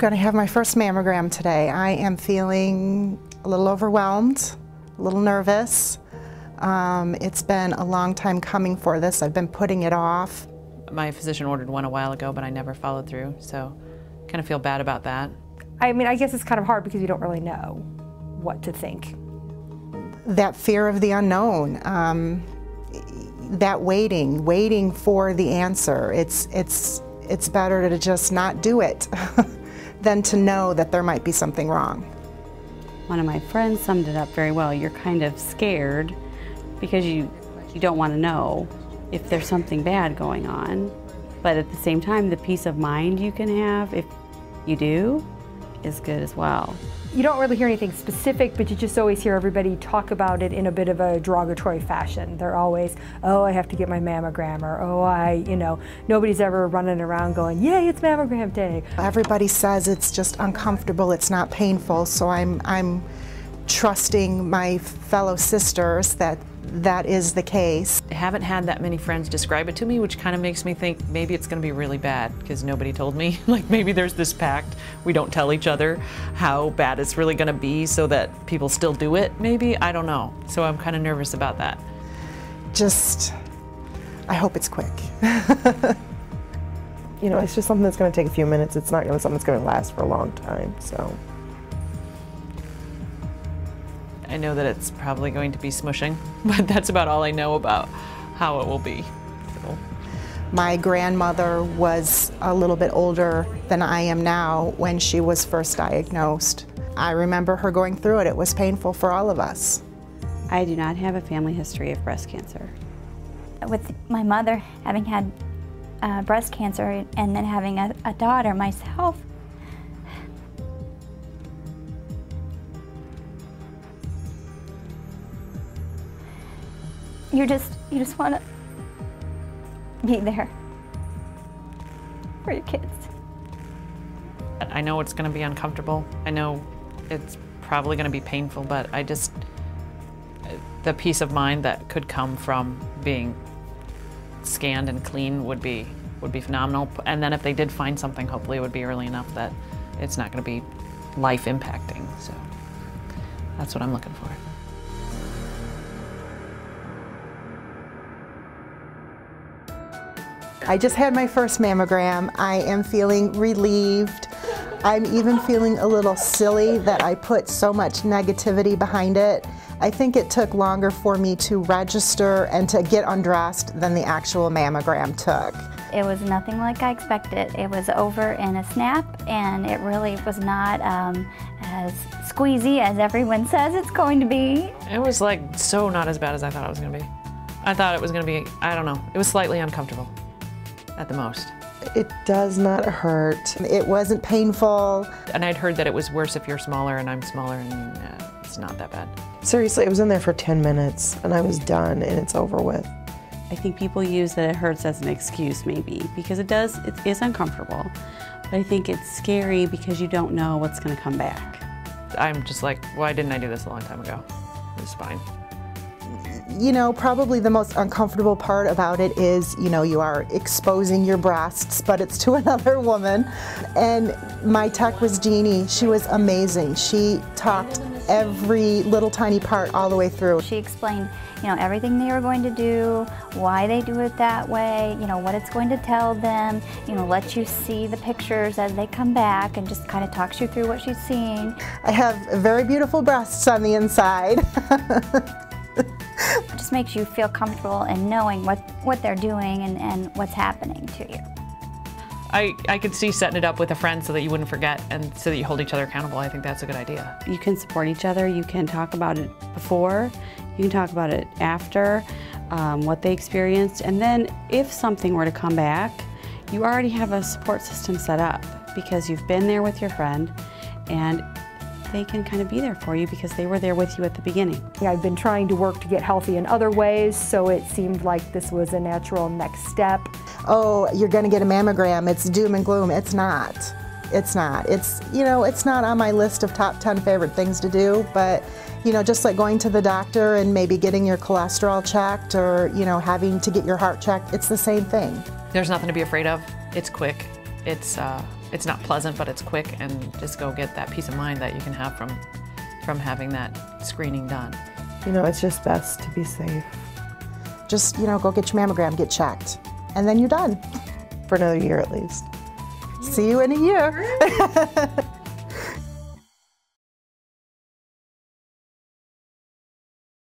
going to have my first mammogram today. I am feeling a little overwhelmed, a little nervous. It's been a long time coming for this. I've been putting it off. My physician ordered one a while ago, but I never followed through, so kind of feel bad about that. I mean, I guess it's kind of hard because you don't really know what to think. That fear of the unknown, that waiting for the answer. It's better to just not do it than to know that there might be something wrong. One of my friends summed it up very well. You're kind of scared because you don't want to know if there's something bad going on. But at the same time, the peace of mind you can have, if you do, is good as well. You don't really hear anything specific, but you just always hear everybody talk about it in a bit of a derogatory fashion. They're always, oh, I have to get my mammogram, or oh, nobody's ever running around going, yay, it's mammogram day. Everybody says it's just uncomfortable, it's not painful, so I'm trusting my fellow sisters that that is the case. I haven't had that many friends describe it to me, which kind of makes me think maybe it's going to be really bad because nobody told me. Like maybe there's this pact, we don't tell each other how bad it's really going to be so that people still do it, maybe? I don't know. So I'm kind of nervous about that. I hope it's quick. It's just something that's going to take a few minutes. It's not something that's going to last for a long time, so. I know that it's probably going to be smushing, but that's about all I know about how it will be. So. My grandmother was a little bit older than I am now when she was first diagnosed. I remember her going through it. It was painful for all of us. I do not have a family history of breast cancer. With my mother having had breast cancer and then having a daughter myself, you just want to be there for your kids. I know it's going to be uncomfortable. I know it's probably going to be painful, but the peace of mind that could come from being scanned and clean would be phenomenal. And then if they did find something, hopefully it would be early enough that it's not going to be life impacting. So that's what I'm looking for. I just had my first mammogram. I am feeling relieved. I'm even feeling a little silly that I put so much negativity behind it. I think it took longer for me to register and to get undressed than the actual mammogram took. It was nothing like I expected. It was over in a snap, and it really was not as squeezy as everyone says it's going to be. It was like so not as bad as I thought it was going to be. I thought it was going to be, I don't know, it was slightly uncomfortable. At the most. It does not hurt. It wasn't painful. And I'd heard that it was worse if you're smaller, and I'm smaller, and it's not that bad. Seriously, it was in there for 10 minutes, and I was done, and it's over with. I think people use that it hurts as an excuse maybe, because it is uncomfortable. But I think it's scary because you don't know what's going to come back. I'm just like, why didn't I do this a long time ago? It was fine. Probably the most uncomfortable part about it is, you are exposing your breasts, but it's to another woman. And my tech was Jeannie. She was amazing. She talked every little tiny part all the way through. She explained, everything they were going to do, why they do it that way, what it's going to tell them, let you see the pictures as they come back, and just kind of talks you through what she's seeing. I have very beautiful breasts on the inside. It just makes you feel comfortable in knowing what they're doing and what's happening to you. I could see setting it up with a friend so that you wouldn't forget and so that you hold each other accountable. I think that's a good idea. You can support each other. You can talk about it before. You can talk about it after, what they experienced. And then if something were to come back, you already have a support system set up because you've been there with your friend, and they can kind of be there for you because they were there with you at the beginning. Yeah, I've been trying to work to get healthy in other ways, so it seemed like this was a natural next step. Oh, you're going to get a mammogram. It's doom and gloom. It's not. It's not. It's not on my list of top 10 favorite things to do, but just like going to the doctor and maybe getting your cholesterol checked or, having to get your heart checked, it's the same thing. There's nothing to be afraid of. It's quick. it's not pleasant, but it's quick, and just go get that peace of mind that you can have from having that screening done. You know, it's just best to be safe. Just, you know, go get your mammogram, get checked, and then you're done. For another year at least. See you in a year.